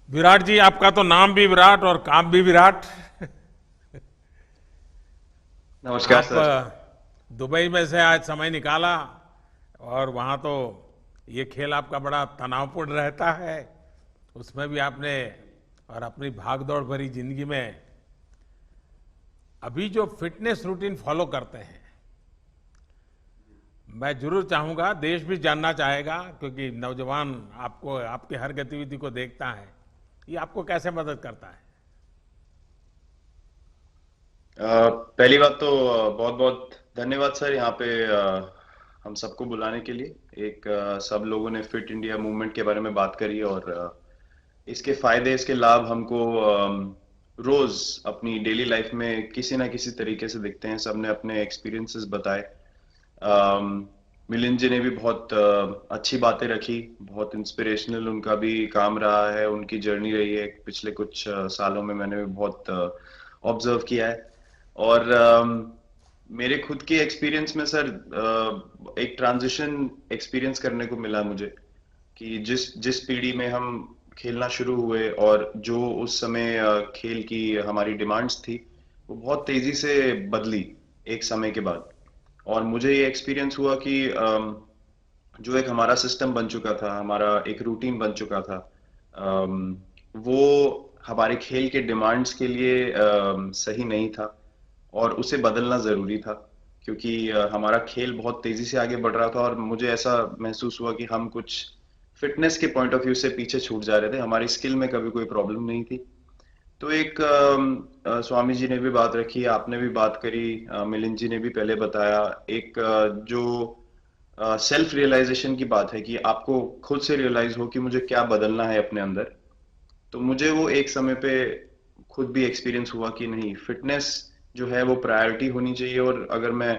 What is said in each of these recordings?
विराट जी, आपका तो नाम भी विराट और काम भी विराट। नमस्कार आप सर। दुबई में से आज समय निकाला और वहाँ तो ये खेल आपका बड़ा तनावपूर्ण रहता है। उसमें भी आपने और अपनी भाग-दौड़ भरी जिंदगी में अभी जो फिटनेस रूटीन फॉलो करते हैं, मैं जरूर चाहूंगा, देश भी जानना चाहेगा, क्योंकि नौजवान आपको आपकी हर गतिविधि को देखता है। ये आपको कैसे मदद करता है? पहली बात तो बहुत बहुत धन्यवाद सर यहाँ पे हम सबको बुलाने के लिए। सब लोगों ने फिट इंडिया मूवमेंट के बारे में बात करी और इसके फायदे इसके लाभ हमको रोज अपनी डेली लाइफ में किसी ना किसी तरीके से दिखते हैं। सबने अपने एक्सपीरियंसेस बताए। मिलिंद जी ने भी बहुत अच्छी बातें रखी। बहुत इंस्पिरेशनल उनका भी काम रहा है, उनकी जर्नी रही है पिछले कुछ सालों में। मैंने भी बहुत ऑब्जर्व किया है। और मेरे खुद के एक्सपीरियंस में सर एक ट्रांजिशन एक्सपीरियंस करने को मिला मुझे कि जिस जिस पीढ़ी में हम खेलना शुरू हुए और जो उस समय खेल की हमारी डिमांड्स थी, वो बहुत तेजी से बदली एक समय के बाद। और मुझे ये एक्सपीरियंस हुआ कि जो एक हमारा सिस्टम बन चुका था, हमारा एक रूटीन बन चुका था, वो हमारे खेल के डिमांड्स के लिए सही नहीं था और उसे बदलना जरूरी था। क्योंकि हमारा खेल बहुत तेजी से आगे बढ़ रहा था और मुझे ऐसा महसूस हुआ कि हम कुछ फिटनेस के पॉइंट ऑफ व्यू से पीछे छूट जा रहे थे। हमारी स्किल में कभी कोई प्रॉब्लम नहीं थी। तो स्वामी जी ने भी बात रखी, आपने भी बात करी, मिलिंद जी ने भी पहले बताया। एक जो सेल्फ रियलाइजेशन की बात है कि आपको खुद से रियलाइज हो कि मुझे क्या बदलना है अपने अंदर। तो मुझे वो एक समय पे खुद भी एक्सपीरियंस हुआ कि नहीं, फिटनेस जो है वो प्रायोरिटी होनी चाहिए। और अगर मैं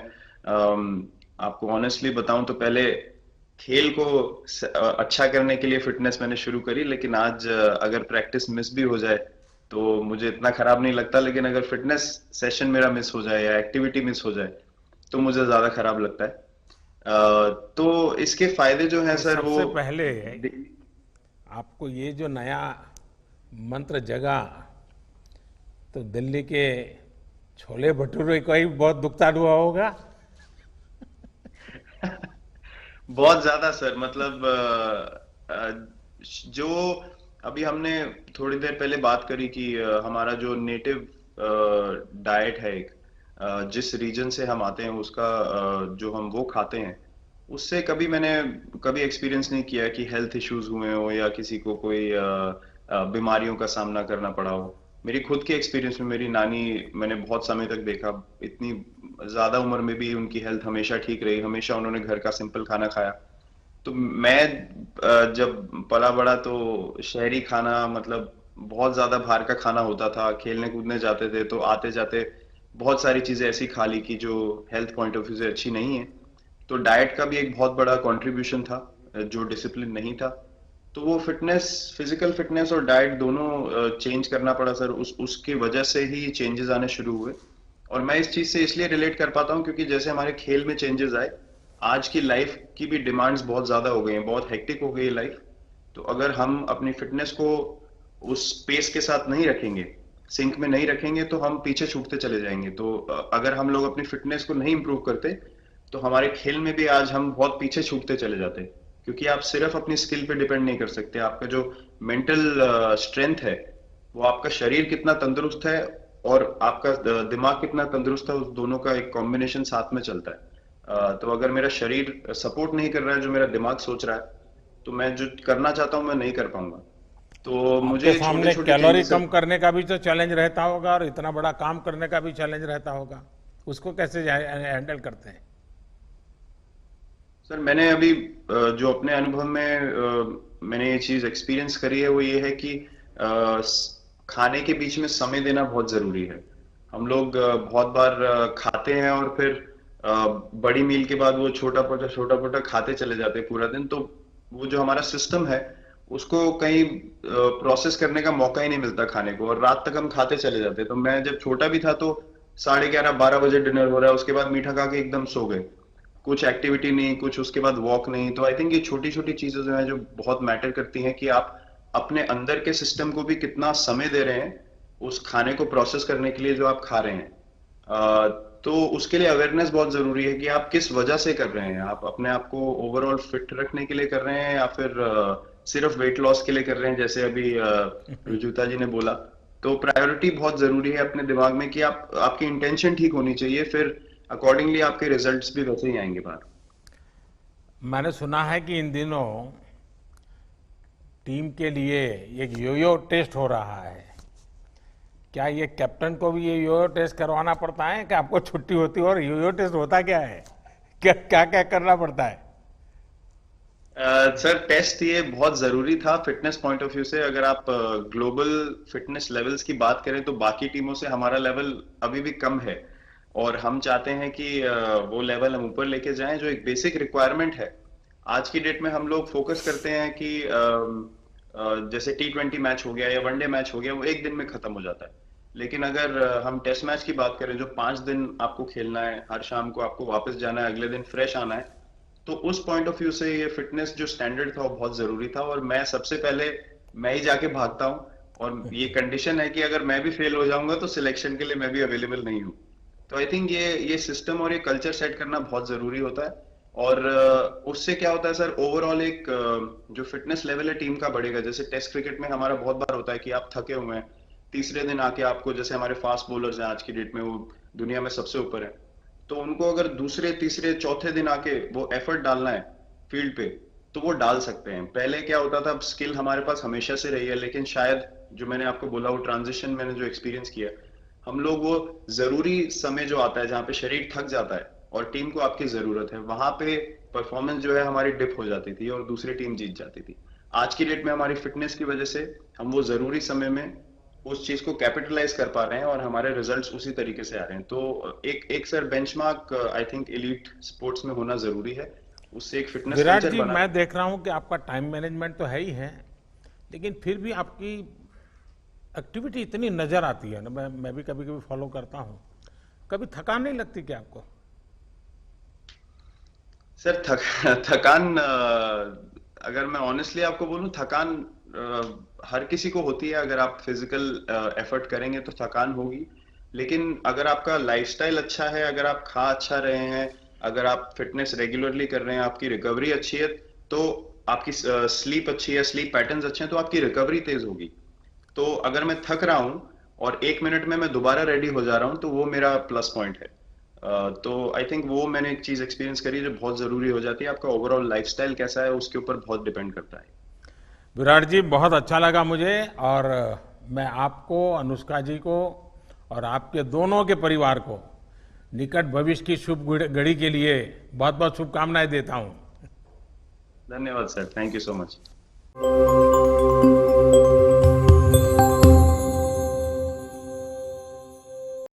आपको ऑनेस्टली बताऊं तो पहले खेल को अच्छा करने के लिए फिटनेस मैंने शुरू करी, लेकिन आज अगर प्रैक्टिस मिस भी हो जाए तो मुझे इतना खराब नहीं लगता। लेकिन अगर फिटनेस सेशन मेरा मिस हो जाए या एक्टिविटी मिस हो जाए तो मुझे ज्यादा खराब लगता है। तो इसके फायदे जो हैं तो सर वो सबसे पहले आपको ये जो नया मंत्र जगा, तो दिल्ली के छोले भटूरे का ही बहुत दुखता हुआ होगा। बहुत ज्यादा सर। मतलब जो अभी हमने थोड़ी देर पहले बात करी कि हमारा जो नेटिव डाइट है, एक जिस रीजन से हम आते हैं उसका जो हम वो खाते हैं, उससे कभी मैंने कभी एक्सपीरियंस नहीं किया कि हेल्थ इश्यूज हुए हो या किसी को कोई बीमारियों का सामना करना पड़ा हो। मेरी खुद के एक्सपीरियंस में मेरी नानी, मैंने बहुत समय तक देखा, इतनी ज्यादा उम्र में भी उनकी हेल्थ हमेशा ठीक रही। हमेशा उन्होंने घर का सिंपल खाना खाया। तो मैं जब पला बड़ा तो शहरी खाना, मतलब बहुत ज्यादा बाहर का खाना होता था। खेलने कूदने जाते थे तो आते जाते बहुत सारी चीजें ऐसी खा ली कि जो हेल्थ पॉइंट ऑफ व्यू से अच्छी नहीं है। तो डाइट का भी एक बहुत बड़ा कंट्रीब्यूशन था, जो डिसिप्लिन नहीं था। तो वो फिटनेस, फिजिकल फिटनेस और डाइट दोनों चेंज करना पड़ा सर। उस उसकी वजह से ही चेंजेस आने शुरू हुए। और मैं इस चीज से इसलिए रिलेट कर पाता हूँ क्योंकि जैसे हमारे खेल में चेंजेस आए, आज की लाइफ की भी डिमांड्स बहुत ज्यादा हो गई हैं, बहुत हेक्टिक हो गई है लाइफ। तो अगर हम अपनी फिटनेस को उस पेस के साथ नहीं रखेंगे, सिंक में नहीं रखेंगे, तो हम पीछे छूटते चले जाएंगे। तो अगर हम लोग अपनी फिटनेस को नहीं इंप्रूव करते तो हमारे खेल में भी आज हम बहुत पीछे छूटते चले जाते। क्योंकि आप सिर्फ अपनी स्किल पे डिपेंड नहीं कर सकते। आपका जो मेंटल स्ट्रेंथ है, वो आपका शरीर कितना तंदुरुस्त है और आपका दिमाग कितना तंदुरुस्त है, उस दोनों का एक कॉम्बिनेशन साथ में चलता है। तो अगर मेरा शरीर सपोर्ट नहीं कर रहा है जो मेरा दिमाग सोच रहा है, तो मैं जो करना चाहता हूँ मैं नहीं कर पाऊंगा। तो आपके मुझे छोटे सामने छोटे कैलोरी चेंजेस। कम करने का भी तो चैलेंज रहता होगा और इतना बड़ा काम करने का भी चैलेंज रहता होगा। उसको कैसे हैंडल करते हैं? सर मैंने अभी जो अपने अनुभव में मैंने ये चीज एक्सपीरियंस करी है वो ये है कि खाने के बीच में समय देना बहुत जरूरी है। हम लोग बहुत बार खाते हैं और फिर बड़ी मील के बाद वो छोटा छोटा खाते चले जाते हैं पूरा दिन। तो वो जो हमारा सिस्टम है, उसको कहीं प्रोसेस करने का मौका ही नहीं मिलता खाने को, और रात तक हम खाते चले जाते हैं। तो मैं जब छोटा भी था तो 11:30 12 बजे डिनर हो रहा है, उसके बाद मीठा खा के एकदम सो गए। कुछ एक्टिविटी नहीं, कुछ उसके बाद वॉक नहीं। तो आई थिंक ये छोटी छोटी चीजें जो है जो बहुत मैटर करती हैं कि आप अपने अंदर के सिस्टम को भी कितना समय दे रहे हैं उस खाने को प्रोसेस करने के लिए जो आप खा रहे हैं। तो उसके लिए अवेयरनेस बहुत जरूरी है कि आप किस वजह से कर रहे हैं। आप अपने आप को ओवरऑल फिट रखने के लिए कर रहे हैं या फिर सिर्फ वेट लॉस के लिए कर रहे हैं, जैसे अभी रुजुता जी ने बोला। तो प्रायोरिटी बहुत जरूरी है अपने दिमाग में कि आपकी इंटेंशन ठीक होनी चाहिए, फिर अकॉर्डिंगली आपके रिजल्ट्स भी वैसे ही आएंगे बाहर। मैंने सुना है कि इन दिनों टीम के लिए एक योयो टेस्ट हो रहा है। क्या ये कैप्टन को भी ये योयो टेस्ट करवाना पड़ता है कि आपको छुट्टी होती है? और योयो टेस्ट होता क्या है, क्या क्या क्या करना पड़ता है? सर, टेस्ट ये बहुत जरूरी था फिटनेस पॉइंट ऑफ व्यू से। अगर आप ग्लोबल फिटनेस लेवल्स की बात करें तो बाकी टीमों से हमारा लेवल अभी भी कम है, और हम चाहते हैं कि वो लेवल हम ऊपर लेके जाएं, जो एक बेसिक रिक्वायरमेंट है। आज की डेट में हम लोग फोकस करते हैं कि जैसे T20 मैच हो गया या वनडे मैच हो गया, वो एक दिन में खत्म हो जाता है। लेकिन अगर हम टेस्ट मैच की बात करें जो 5 दिन आपको खेलना है, हर शाम को आपको वापस जाना है, अगले दिन फ्रेश आना है, तो उस पॉइंट ऑफ व्यू से ये फिटनेस जो स्टैंडर्ड था वो बहुत जरूरी था। और मैं सबसे पहले मैं ही जाके भागता हूँ, और ये कंडीशन है कि अगर मैं भी फेल हो जाऊंगा तो सिलेक्शन के लिए मैं भी अवेलेबल नहीं हूँ। तो आई थिंक ये सिस्टम और ये कल्चर सेट करना बहुत जरूरी होता है। और उससे क्या होता है सर, ओवरऑल एक जो फिटनेस लेवल है टीम का बढ़ेगा। जैसे टेस्ट क्रिकेट में हमारा बहुत बार होता है कि आप थके हुए हैं, तीसरे दिन आके आपको, जैसे हमारे फास्ट बॉलर्स हैं आज की डेट में, वो दुनिया में सबसे ऊपर है, तो उनको अगर दूसरे तीसरे चौथे दिन आके वो एफर्ट डालना है फील्ड पे, तो वो डाल सकते हैं। पहले क्या होता था, स्किल हमारे पास हमेशा से रही है, लेकिन शायद जो मैंने आपको बोला वो ट्रांजिशन मैंने जो एक्सपीरियंस किया, हम लोग वो जरूरी समय जो आता है जहाँ पे शरीर थक जाता है और टीम को आपकी जरूरत है, वहां पे परफॉर्मेंस जो है हमारी डिप हो जाती थी और दूसरी टीम जीत जाती थी। आज की डेट में हमारी फिटनेस की वजह से हम वो जरूरी समय में उस चीज को कैपिटलाइज कर पा रहे हैं और हमारे रिजल्ट्स उसी तरीके से आ रहे हैं। तो एक एक sir benchmark I think elite sports में होना जरूरी है, उससे एक फिटनेस विराट कल्चर जी, बना। मैं देख रहा हूं कि आपका टाइम मैनेजमेंट तो है ही है, लेकिन फिर भी आपकी एक्टिविटी इतनी नजर आती है ना, मैं भी कभी कभी फॉलो करता हूं। कभी थकान नहीं लगती क्या आपको? सर, थकान, अगर मैं ऑनेस्टली आपको बोलूं, थकान हर किसी को होती है। अगर आप फिजिकल एफर्ट करेंगे तो थकान होगी, लेकिन अगर आपका लाइफस्टाइल अच्छा है, अगर आप खा अच्छा रहे हैं, अगर आप फिटनेस रेगुलरली कर रहे हैं, आपकी रिकवरी अच्छी है, तो आपकी स्लीप अच्छी है, स्लीप पैटर्न्स अच्छे हैं, तो आपकी रिकवरी तेज होगी। तो अगर मैं थक रहा हूं और 1 मिनट में मैं दोबारा रेडी हो जा रहा हूं, तो वो मेरा प्लस पॉइंट है। तो आई थिंक वो मैंने एक चीज एक्सपीरियंस करी जो बहुत जरूरी हो जाती है। आपका ओवरऑल लाइफस्टाइल कैसा है उसके ऊपर बहुत डिपेंड करता है। विराट जी, बहुत अच्छा लगा मुझे। और मैं आपको, अनुष्का जी को और आपके दोनों के परिवार को निकट भविष्य की शुभ घड़ी के लिए बहुत बहुत शुभकामनाएं देता हूं। धन्यवाद sir, thank you so much.